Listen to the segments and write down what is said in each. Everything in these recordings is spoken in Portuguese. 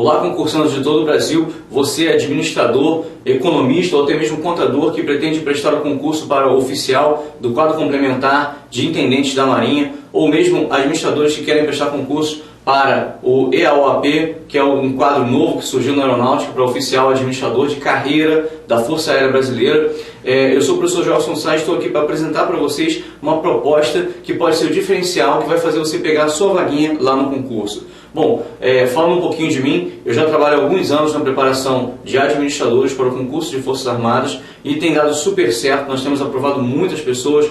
Olá, concursantes de todo o Brasil, você é administrador, economista ou até mesmo contador que pretende prestar o concurso para o oficial do quadro complementar de intendentes da Marinha, ou mesmo administradores que querem prestar concurso para o EAOAP, que é um quadro novo que surgiu na aeronáutica para oficial administrador de carreira da Força Aérea Brasileira. Eu sou o professor Gelson Sainz, estou aqui para apresentar para vocês uma proposta que pode ser o diferencial que vai fazer você pegar a sua vaguinha lá no concurso. Bom, falando um pouquinho de mim, eu já trabalho há alguns anos na preparação de administradores para o concurso de Forças Armadas e tem dado super certo. Nós temos aprovado muitas pessoas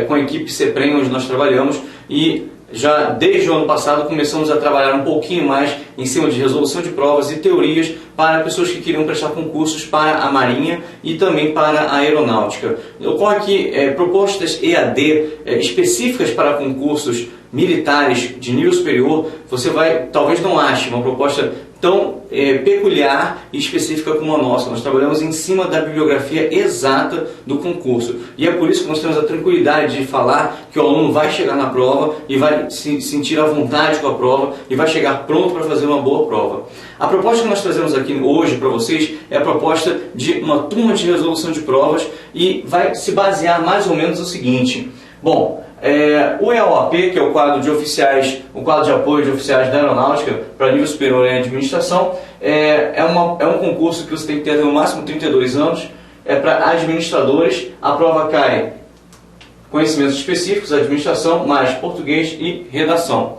com a equipe CEPREM, onde nós trabalhamos, e já desde o ano passado começamos a trabalhar um pouquinho mais em cima de resolução de provas e teorias para pessoas que queriam prestar concursos para a Marinha e também para a Aeronáutica. Ocorre aqui propostas EAD específicas para concursos militares de nível superior. Você talvez não ache uma proposta tão peculiar e específica como a nossa. Nós trabalhamos em cima da bibliografia exata do concurso. E é por isso que nós temos a tranquilidade de falar que o aluno vai chegar na prova e vai se sentir à vontade com a prova e vai chegar pronto para fazer uma boa prova. A proposta que nós trazemos aqui hoje para vocês é a proposta de uma turma de resolução de provas e vai se basear mais ou menos no seguinte. Bom, o EAOAP, que é o quadro de oficiais, o quadro de apoio de oficiais da aeronáutica para nível superior em administração, é um concurso que você tem que ter no máximo 32 anos, é para administradores. A prova cai conhecimentos específicos, administração, mais português e redação.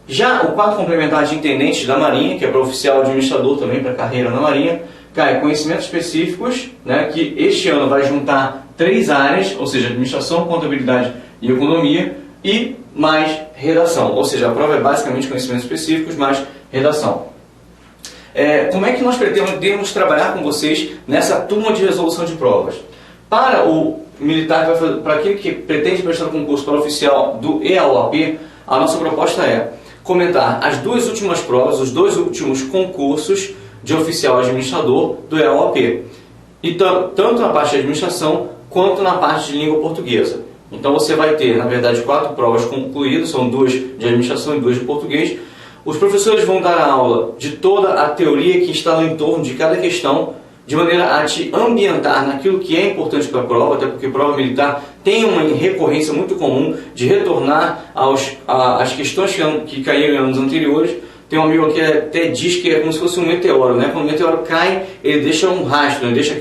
Já o quadro complementar de intendentes da Marinha, que é para oficial administrador também, para carreira na Marinha, cai conhecimentos específicos, que este ano vai juntar 3 áreas, ou seja, administração, contabilidade e economia, e mais redação, ou seja, a prova é basicamente conhecimentos específicos mais redação. Como é que nós pretendemos trabalhar com vocês nessa turma de resolução de provas? Para o militar, para aquele que pretende prestar o concurso para o oficial do EAOAP, a nossa proposta é comentar as 2 últimas provas, os 2 últimos concursos de oficial administrador do EAOAP, e tanto na parte de administração quanto na parte de língua portuguesa. Então você vai ter, na verdade, 4 provas concluídas, são 2 de administração e 2 de português. Os professores vão dar a aula de toda a teoria que está no entorno de cada questão, de maneira a te ambientar naquilo que é importante para a prova, até porque a prova militar tem uma recorrência muito comum de retornar às questões que caíram em anos anteriores. Tem um amigo que até diz que é como se fosse um meteoro, né? Quando o meteoro cai, ele deixa um rastro, ele deixa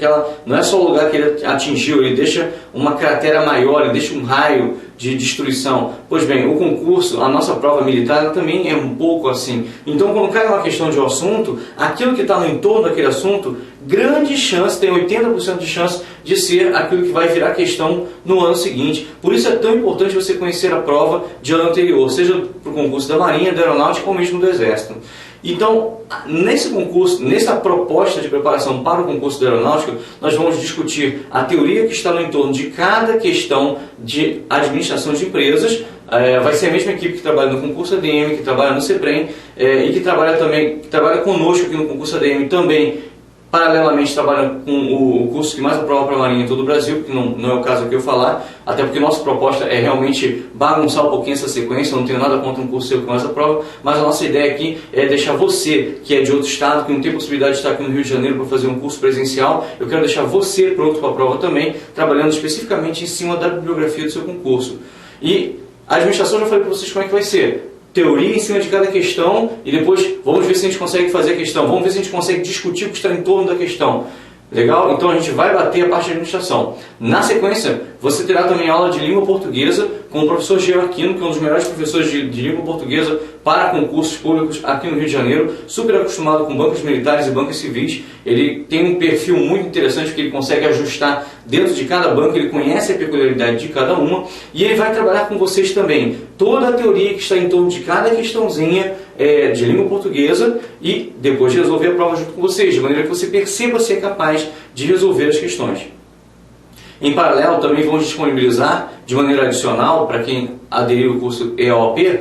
não é só o lugar que ele atingiu, ele deixa uma cratera maior, ele deixa um raio de destruição. Pois bem, o concurso, a nossa prova militar, ela também é um pouco assim. Então, quando cai uma questão de um assunto, aquilo que está no entorno daquele assunto, grande chance, tem 80% de chance de ser aquilo que vai virar questão no ano seguinte. Por isso é tão importante você conhecer a prova de ano anterior, seja para o concurso da Marinha, da Aeronáutica ou mesmo do Exército. Então, nesse concurso, nessa proposta de preparação para o concurso da Aeronáutica, nós vamos discutir a teoria que está no entorno de cada questão de administração de empresas. Vai ser a mesma equipe que trabalha no concurso ADM, que trabalha no CEPREM e que trabalha conosco aqui no concurso ADM também. Paralelamente trabalha com o curso que mais aprova para a Marinha em todo o Brasil, que não é o caso aqui eu falar, até porque nossa proposta é realmente bagunçar um pouquinho essa sequência. Eu não tenho nada contra um curso seu que mais aprova, mas a nossa ideia aqui é deixar você, que é de outro estado, que não tem possibilidade de estar aqui no Rio de Janeiro para fazer um curso presencial, eu quero deixar você pronto para a prova também, trabalhando especificamente em cima da bibliografia do seu concurso. E a administração, já falei para vocês como é que vai ser. Teoria em cima de cada questão e depois vamos ver se a gente consegue fazer a questão, vamos ver se a gente consegue discutir o que está em torno da questão. Legal? Então a gente vai bater a parte de administração. Na sequência, você terá também aula de língua portuguesa com o professor Georquino, que é um dos melhores professores de língua portuguesa para concursos públicos aqui no Rio de Janeiro, super acostumado com bancos militares e bancos civis. Ele tem um perfil muito interessante, porque ele consegue ajustar dentro de cada banco, ele conhece a peculiaridade de cada uma, e ele vai trabalhar com vocês também toda a teoria que está em torno de cada questãozinha de língua portuguesa e depois de resolver a prova junto com vocês, de maneira que você perceba ser capaz de resolver as questões. Em paralelo, também vamos disponibilizar de maneira adicional, para quem aderiu ao curso EAOAP,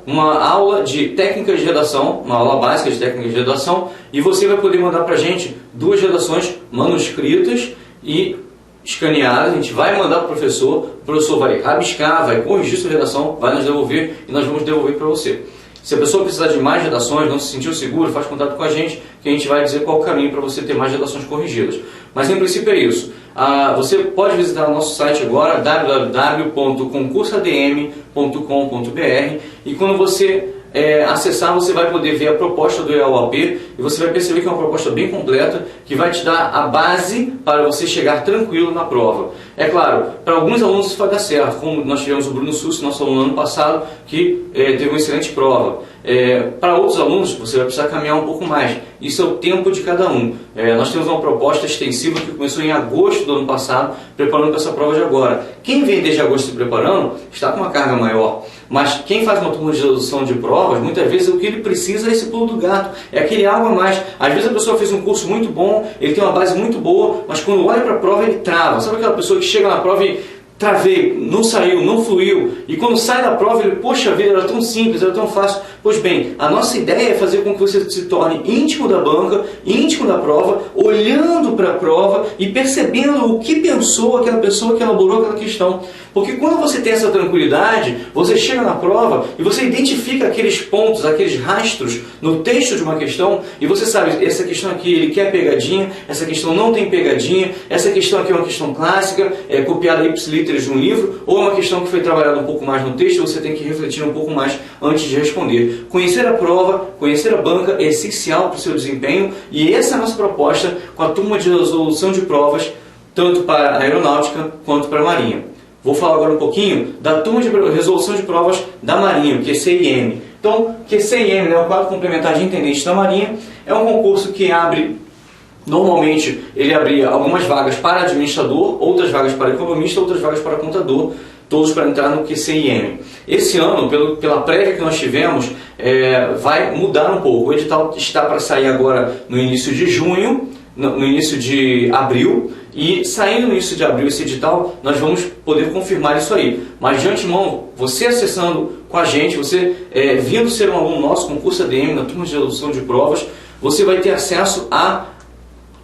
uma aula de técnicas de redação, uma aula básica de técnicas de redação, e você vai poder mandar para a gente 2 redações manuscritas e escaneadas. A gente vai mandar para o professor vai rabiscar, vai corrigir sua redação, vai nos devolver e nós vamos devolver para você. Se a pessoa precisar de mais redações, não se sentiu seguro, faz contato com a gente, que a gente vai dizer qual o caminho para você ter mais redações corrigidas. Mas em princípio é isso. Você pode visitar o nosso site agora, www.concursadm.com.br, e quando você acessar, você vai poder ver a proposta do EAU-AP e você vai perceber que é uma proposta bem completa que vai te dar a base para você chegar tranquilo na prova. É claro, para alguns alunos isso vai dar certo, como nós tivemos o Bruno Sussi, nosso aluno ano passado, que teve uma excelente prova. Para outros alunos, você vai precisar caminhar um pouco mais. Isso é o tempo de cada um. Nós temos uma proposta extensiva que começou em agosto do ano passado, preparando para essa prova de agora. Quem vem desde agosto se preparando, está com uma carga maior. Mas quem faz uma turma de resolução de provas, muitas vezes o que ele precisa é esse pulo do gato, é aquele algo a mais. Às vezes a pessoa fez um curso muito bom, ele tem uma base muito boa, mas quando olha para a prova ele trava. Sabe aquela pessoa que chega na prova e travei, não saiu, não fluiu, e quando sai da prova ele, poxa vida, era tão simples, era tão fácil. Pois bem, a nossa ideia é fazer com que você se torne íntimo da banca, íntimo da prova, olhando para a prova e percebendo o que pensou aquela pessoa que elaborou aquela questão. Porque quando você tem essa tranquilidade, você chega na prova e você identifica aqueles pontos, aqueles rastros no texto de uma questão, e você sabe, essa questão aqui ele quer pegadinha, essa questão não tem pegadinha, essa questão aqui é uma questão clássica, copiada ipsiliteris de um livro, ou é uma questão que foi trabalhada um pouco mais no texto, você tem que refletir um pouco mais antes de responder. Conhecer a prova, conhecer a banca é essencial para o seu desempenho, e essa é a nossa proposta com a turma de resolução de provas, tanto para a aeronáutica quanto para a marinha. Vou falar agora um pouquinho da turma de resolução de provas da Marinha, o QCIM. Então, QCIM, o quadro complementar de intendente da Marinha, é um concurso que abre, normalmente, ele abria algumas vagas para administrador, outras vagas para economista, outras vagas para contador, todos para entrar no QCIM. Esse ano, pela prévia que nós tivemos, vai mudar um pouco. O edital está para sair agora no início de junho, no início de abril, e saindo no início de abril esse edital, nós vamos poder confirmar isso aí. Mas de antemão, você acessando com a gente, você vindo ser um aluno nosso, concurso ADM, na turma de resolução de provas, você vai ter acesso a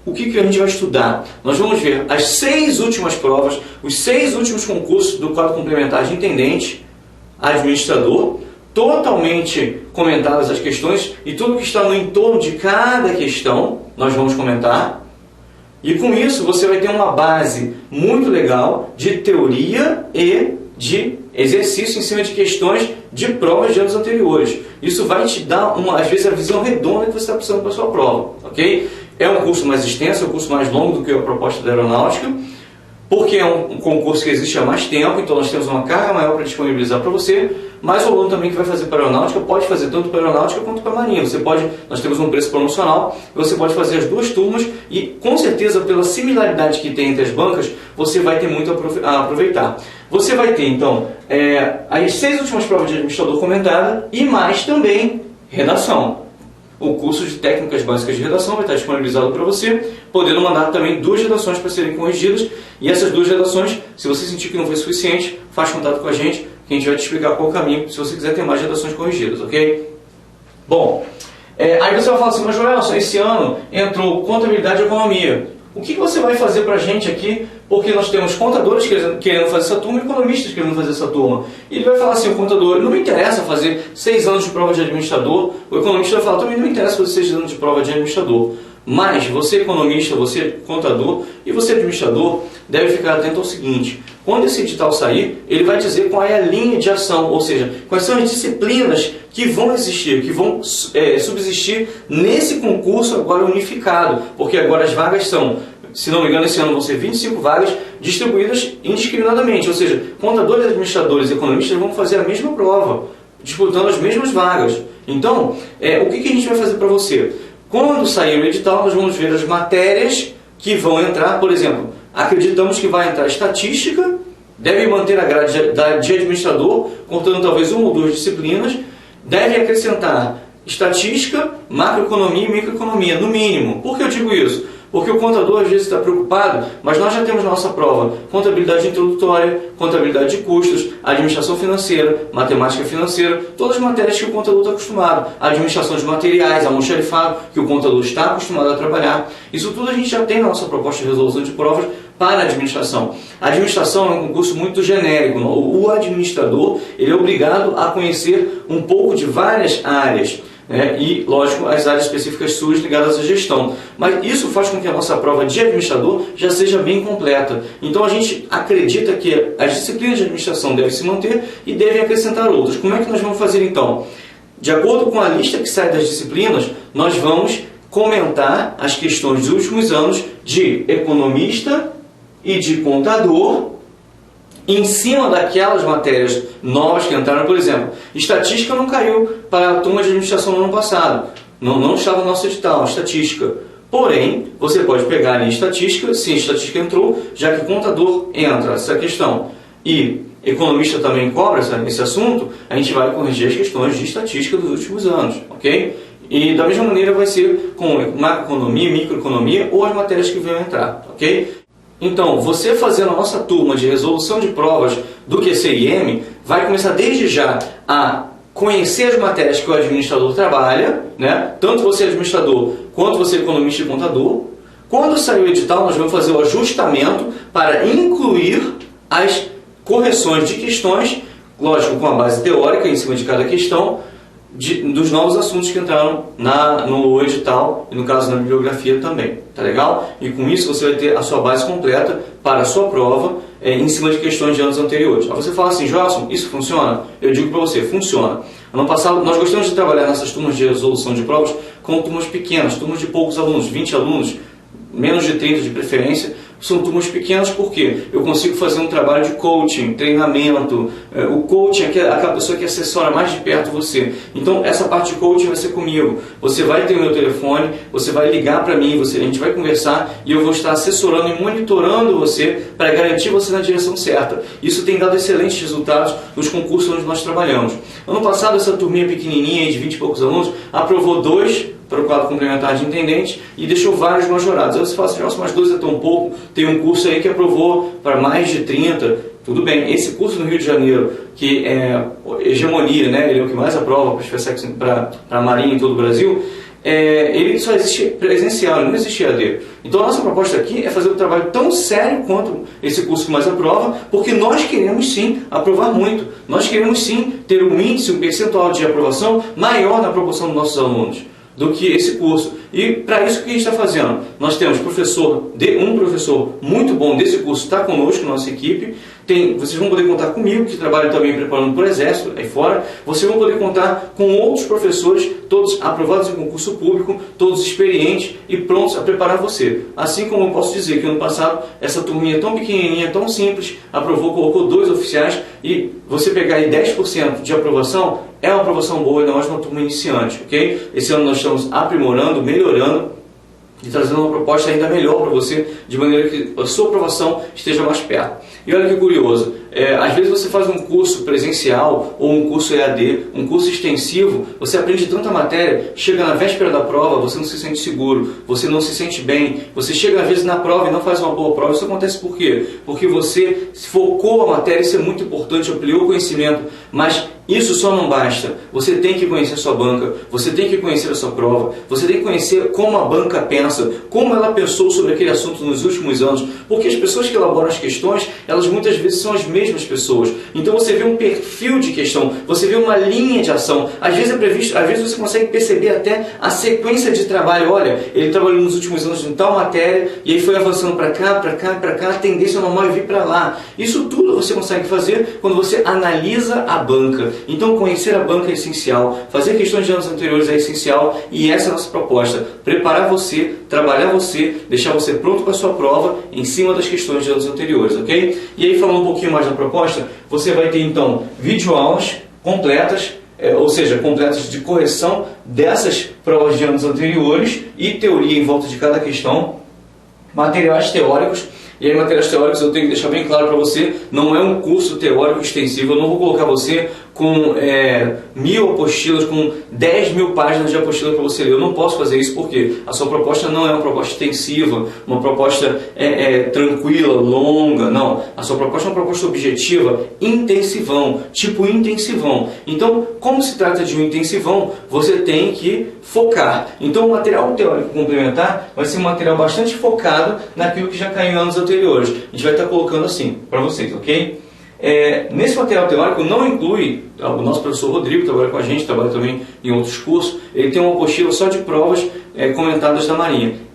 o que a gente vai estudar. Nós vamos ver as 6 últimas provas, os 6 últimos concursos do quadro complementar de intendente, administrador, totalmente comentadas as questões e tudo que está no entorno de cada questão, nós vamos comentar. E com isso você vai ter uma base muito legal de teoria e de exercício em cima de questões de provas de anos anteriores. Isso vai te dar, às vezes, a visão redonda que você está precisando para a sua prova. Ok? É um curso mais extenso, é um curso mais longo do que a proposta da aeronáutica, porque é um concurso que existe há mais tempo, então nós temos uma carga maior para disponibilizar para você, mas o aluno também que vai fazer para a aeronáutica pode fazer tanto para a aeronáutica quanto para a marinha. Nós temos um preço promocional, você pode fazer as duas turmas e com certeza pela similaridade que tem entre as bancas, você vai ter muito a aproveitar. Você vai ter então as 6 últimas provas de administrador comentada e mais também redação. O curso de técnicas básicas de redação vai estar disponibilizado para você, podendo mandar também 2 redações para serem corrigidas. E essas 2 redações, se você sentir que não foi suficiente, faz contato com a gente, que a gente vai te explicar qual o caminho, se você quiser ter mais redações corrigidas, ok? Bom, aí você vai falar assim, mas Joelson, esse ano entrou contabilidade e economia. O que você vai fazer para a gente aqui? Porque nós temos contadores querendo fazer essa turma e economistas querendo fazer essa turma. E ele vai falar assim, o contador, não me interessa fazer 6 anos de prova de administrador. O economista vai falar, também não me interessa fazer 6 anos de prova de administrador. Mas você economista, você contador e você administrador deve ficar atento ao seguinte, quando esse edital sair, ele vai dizer qual é a linha de ação, ou seja, quais são as disciplinas que vão existir, que vão subsistir nesse concurso agora unificado, porque agora as vagas são, se não me engano, esse ano vão ser 25 vagas distribuídas indiscriminadamente, ou seja, contadores, administradores e economistas vão fazer a mesma prova, disputando as mesmas vagas. Então, o que a gente vai fazer para você? Quando sair o edital, nós vamos ver as matérias que vão entrar, por exemplo, acreditamos que vai entrar estatística, deve manter a grade de administrador, contando talvez 1 ou 2 disciplinas, deve acrescentar estatística, macroeconomia e microeconomia, no mínimo. Por que eu digo isso? Porque o contador às vezes está preocupado, mas nós já temos na nossa prova contabilidade introdutória, contabilidade de custos, administração financeira, matemática financeira, todas as matérias que o contador está acostumado, administração de materiais, almoxarifado, que o contador está acostumado a trabalhar. Isso tudo a gente já tem na nossa proposta de resolução de provas para a administração. A administração é um concurso muito genérico. O administrador ele é obrigado a conhecer um pouco de várias áreas. E, lógico, as áreas específicas suas ligadas à gestão. Mas isso faz com que a nossa prova de administrador já seja bem completa. Então, a gente acredita que as disciplinas de administração devem se manter e devem acrescentar outras. Como é que nós vamos fazer, então? De acordo com a lista que sai das disciplinas, nós vamos comentar as questões dos últimos anos de economista e de contador, em cima daquelas matérias novas que entraram. Por exemplo, estatística não caiu para a turma de administração no ano passado. Não estava no nosso edital, estatística. Porém, você pode pegar ali estatística, sim, estatística entrou, já que contador entra essa questão e economista também cobra esse assunto, a gente vai corrigir as questões de estatística dos últimos anos, ok? E da mesma maneira vai ser com macroeconomia, microeconomia ou as matérias que vão entrar, ok? Então, você fazendo a nossa turma de resolução de provas do QCIM, vai começar desde já a conhecer as matérias que o administrador trabalha, tanto você administrador quanto você economista e contador. Quando sair o edital, nós vamos fazer o ajustamento para incluir as correções de questões, lógico, com a base teórica em cima de cada questão, dos novos assuntos que entraram no edital e no caso na bibliografia também, tá legal? E com isso você vai ter a sua base completa para a sua prova em cima de questões de anos anteriores. Aí você fala assim, Joelson, isso funciona? Eu digo para você, funciona. Ano passado nós gostamos de trabalhar nessas turmas de resolução de provas com turmas pequenas, turmas de poucos alunos, 20 alunos, menos de 30 de preferência. São turmas pequenas porque eu consigo fazer um trabalho de coaching, treinamento. O coaching é aquela pessoa que assessora mais de perto você. Então, essa parte de coaching vai ser comigo. Você vai ter o meu telefone, você vai ligar para mim, a gente vai conversar e eu vou estar assessorando e monitorando você para garantir você na direção certa. Isso tem dado excelentes resultados nos concursos onde nós trabalhamos. Ano passado, essa turminha pequenininha de 20 e poucos alunos aprovou 2 para o quadro complementar de intendente e deixou vários majorados. Aí você fala assim, nossa, mas 2 é tão pouco, tem um curso aí que aprovou para mais de 30, tudo bem. Esse curso no Rio de Janeiro, que é hegemonia, ele é o que mais aprova para a Marinha em todo o Brasil, ele só existe presencial, ele não existe EAD. Então a nossa proposta aqui é fazer um trabalho tão sério quanto esse curso que mais aprova, porque nós queremos sim aprovar muito, nós queremos sim ter um índice, um percentual de aprovação maior na proporção dos nossos alunos do que esse curso. E para isso o que a gente está fazendo? Nós temos um professor muito bom desse curso, está conosco, nossa equipe. Vocês vão poder contar comigo, que trabalho também preparando para o Exército, aí fora. Vocês vão poder contar com outros professores, todos aprovados em concurso público, todos experientes e prontos a preparar você. Assim como eu posso dizer que ano passado, essa turminha tão pequenininha, tão simples, colocou 2 oficiais, e você pegar aí 10% de aprovação, é uma aprovação boa, ainda mais uma turma iniciante, ok? Esse ano nós estamos aprimorando, melhorando e trazendo uma proposta ainda melhor para você, de maneira que a sua aprovação esteja mais perto. E olha que curioso, às vezes você faz um curso presencial ou um curso EAD, um curso extensivo, você aprende tanta matéria, chega na véspera da prova, você não se sente seguro, você não se sente bem, você chega às vezes na prova e não faz uma boa prova. Isso acontece por quê? Porque você focou a matéria, isso é muito importante, ampliou o conhecimento, mas isso só não basta. Você tem que conhecer a sua banca, você tem que conhecer a sua prova, você tem que conhecer como a banca pensa, como ela pensou sobre aquele assunto nos últimos anos, porque as pessoas que elaboram as questões, elas muitas vezes são as mesmas pessoas. Então você vê um perfil de questão, você vê uma linha de ação, às vezes é previsto, às vezes você consegue perceber até a sequência de trabalho. Olha, ele trabalhou nos últimos anos em tal matéria, e aí foi avançando para cá, para cá, para cá, a tendência normal é vir para lá. Isso tudo você consegue fazer quando você analisa a banca. Então conhecer a banca é essencial, fazer questões de anos anteriores é essencial, e essa é a nossa proposta, preparar você, trabalhar você, deixar você pronto para a sua prova em cima das questões de anos anteriores, ok? E aí, falando um pouquinho mais da proposta, você vai ter então videoaulas completas, ou seja, completas de correção dessas provas de anos anteriores e teoria em volta de cada questão, materiais teóricos. E aí, materiais teóricos, eu tenho que deixar bem claro para você, não é um curso teórico extensivo, eu não vou colocar você com 1000 apostilas, com 10 mil páginas de apostila para você ler. Eu não posso fazer isso porque a sua proposta não é uma proposta extensiva, uma proposta tranquila, longa, não. A sua proposta é uma proposta objetiva, intensivão, tipo intensivão. Então, como se trata de um intensivão, você tem que focar. Então, o material teórico complementar vai ser um material bastante focado naquilo que já caiu em anos anteriores. A gente vai estar colocando assim para vocês, ok? Nesse material teórico não inclui, o nosso professor Rodrigo trabalha com a gente, trabalha também em outros cursos, ele tem uma apostila só de provas comentadas da Marinha.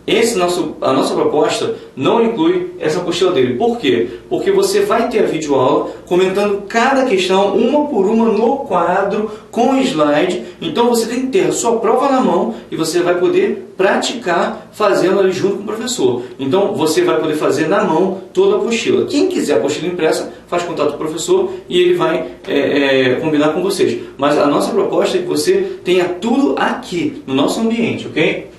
A nossa proposta não inclui essa apostila dele. Por quê? Porque você vai ter a videoaula comentando cada questão, uma por uma, no quadro, com slide. Então você tem que ter a sua prova na mão e você vai poder praticar fazendo ali junto com o professor. Então você vai poder fazer na mão toda a apostila. Quem quiser a apostila impressa, faz contato com o professor e ele vai combinar com vocês. Mas a nossa proposta é que você tenha tudo aqui, no nosso ambiente, ok?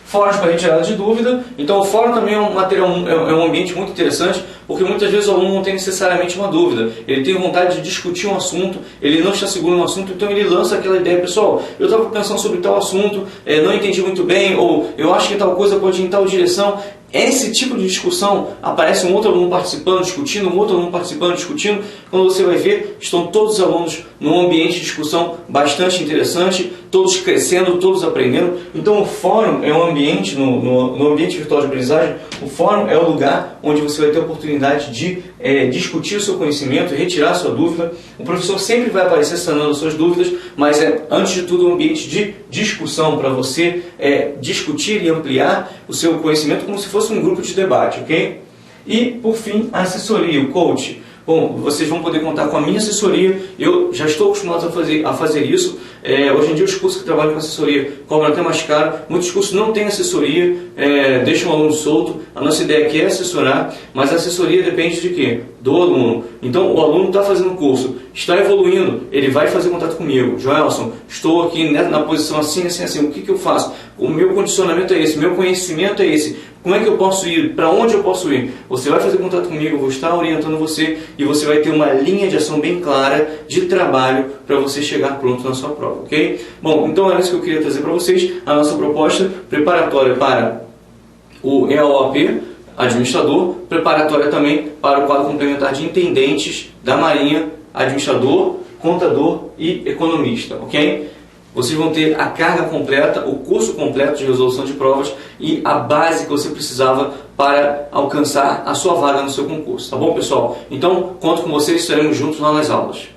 Fóruns para retirada de dúvida. Então o fórum também é um material, é um ambiente muito interessante, porque muitas vezes o aluno não tem necessariamente uma dúvida. Ele tem vontade de discutir um assunto, ele não está seguro no assunto, então ele lança aquela ideia: pessoal, eu estava pensando sobre tal assunto, não entendi muito bem, ou eu acho que tal coisa pode ir em tal direção. Esse tipo de discussão, aparece um outro aluno participando, discutindo, um outro aluno participando, discutindo. Quando você vai ver, estão todos os alunos num ambiente de discussão bastante interessante, todos crescendo, todos aprendendo. Então o fórum é um ambiente, no ambiente virtual de aprendizagem, o fórum é o lugar onde você vai ter a oportunidade de discutir o seu conhecimento, retirar a sua dúvida. O professor sempre vai aparecer sanando as suas dúvidas, mas antes de tudo um ambiente de discussão para você discutir e ampliar o seu conhecimento como se fosse um grupo de debate, ok? E, por fim, a assessoria, o coach. Bom, vocês vão poder contar com a minha assessoria. Eu já estou acostumado a fazer isso. Hoje em dia os cursos que trabalham com assessoria cobram até mais caro. Muitos cursos não têm assessoria, deixam o aluno solto. A nossa ideia aqui é assessorar, mas a assessoria depende de quê? Do aluno. Então o aluno está fazendo o curso, está evoluindo, ele vai fazer contato comigo. Joelson, estou aqui na posição assim, assim, assim, o que eu faço? O meu condicionamento é esse, o meu conhecimento é esse. Como é que eu posso ir? Para onde eu posso ir? Você vai fazer contato comigo, eu vou estar orientando você e você vai ter uma linha de ação bem clara de trabalho para você chegar pronto na sua prova, ok? Bom, então era isso que eu queria trazer para vocês. A nossa proposta preparatória para o EAOAP, administrador, preparatória também para o quadro complementar de intendentes da Marinha, administrador, contador e economista, ok? Vocês vão ter a carga completa, o curso completo de resolução de provas e a base que você precisava para alcançar a sua vaga no seu concurso. Tá bom, pessoal? Então, conto com vocês, estaremos juntos lá nas aulas.